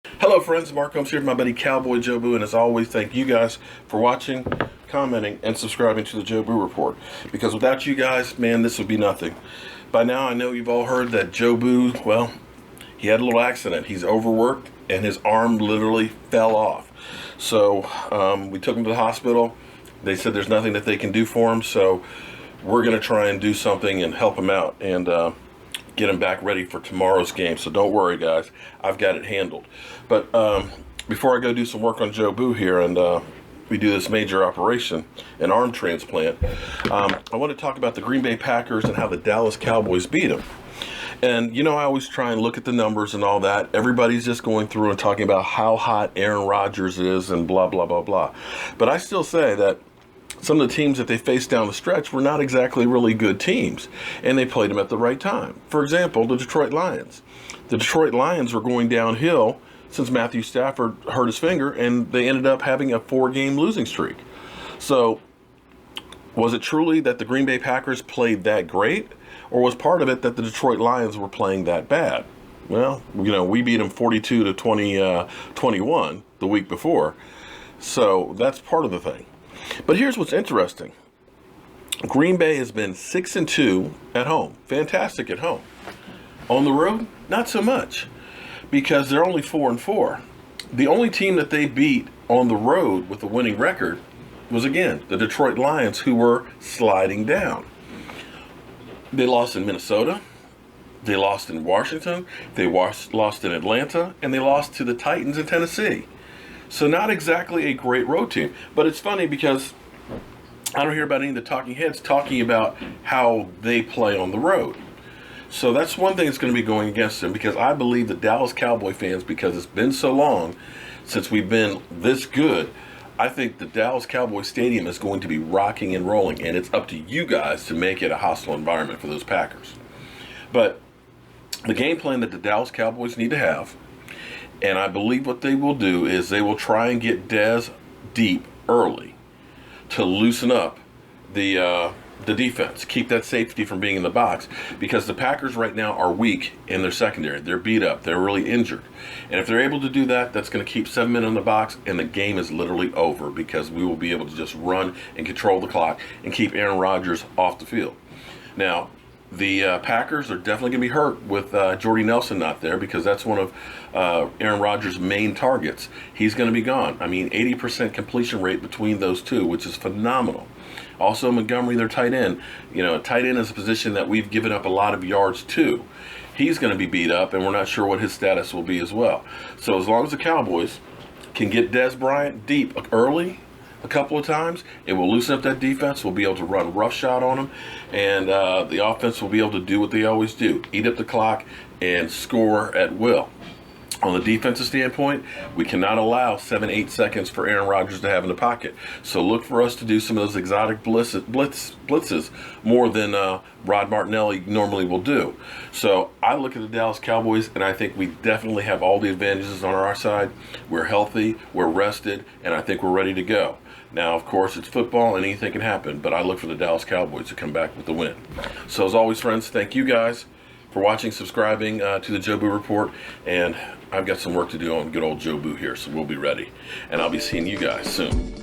Hello friends, Mark Holmes here with my buddy Cowboy Joe Boo, and as always, thank you guys for watching, commenting, and subscribing to the Joe Boo Report. Because without you guys, man, this would be nothing. By now, I know you've all heard that Joe Boo, well, he had a little accident. He's overworked, and his arm literally fell off. So we took him to the hospital. They said there's nothing that they can do for him, so we're going to try and do something and help him out and get him back ready for tomorrow's game. So don't worry, guys. I've got it handled. But before I go do some work on Joe Boo here and we do this major operation, an arm transplant, I want to talk about the Green Bay Packers and how the Dallas Cowboys beat them. And, you know, I always try and look at the numbers and all that. Everybody's just going through and talking about how hot Aaron Rodgers is and blah, blah, blah, blah. But I still say that some of the teams that they faced down the stretch were not exactly really good teams, and they played them at the right time. For example, the Detroit Lions. The Detroit Lions were going downhill since Matthew Stafford hurt his finger, and they ended up having a 4-game losing streak. So, was it truly that the Green Bay Packers played that great, or was part of it that the Detroit Lions were playing that bad? Well, you know, we beat them 42-21 the week before, so that's part of the thing. But here's what's interesting. Green Bay has been 6-2 at home. Fantastic at home. On the road, not so much, because they're only 4-4. The only team that they beat on the road with a winning record was, again, the Detroit Lions, who were sliding down. They lost in Minnesota. They lost in Washington. They lost in Atlanta. And they lost to the Titans in Tennessee. So not exactly a great road team. But it's funny because I don't hear about any of the talking heads talking about how they play on the road. So that's one thing that's going to be going against them, because I believe the Dallas Cowboy fans, because it's been so long since we've been this good, I think the Dallas Cowboy Stadium is going to be rocking and rolling, and it's up to you guys to make it a hostile environment for those Packers. But the game plan that the Dallas Cowboys need to have, and I believe what they will do, is they will try and get Dez deep early to loosen up the defense, keep that safety from being in the box, because the Packers right now are weak in their secondary. They're beat up. They're really injured. And if they're able to do that, that's going to keep 7 men in the box, and the game is literally over, because we will be able to just run and control the clock and keep Aaron Rodgers off the field. Now, the Packers are definitely going to be hurt with Jordy Nelson not there, because that's one of Aaron Rodgers' main targets. He's going to be gone. I mean, 80% completion rate between those two, which is phenomenal. Also, Montgomery, their tight end. You know, tight end is a position that we've given up a lot of yards to. He's going to be beat up, and we're not sure what his status will be as well. So as long as the Cowboys can get Dez Bryant deep early, a couple of times, it will loosen up that defense. We'll be able to run roughshod on them, and the offense will be able to do what they always do: eat up the clock and score at will. On the defensive standpoint, we cannot allow 7-8 seconds for Aaron Rodgers to have in the pocket. So look for us to do some of those exotic blitzes more than Rod Martinelli normally will do. So I look at the Dallas Cowboys, and I think we definitely have all the advantages on our side. We're healthy, we're rested, and I think we're ready to go. Now, of course, it's football and anything can happen, but I look for the Dallas Cowboys to come back with the win. So as always, friends, thank you guys for watching, subscribing to the Joe Boo Report, and I've got some work to do on good old Joe Boo here, so we'll be ready. And I'll be seeing you guys soon.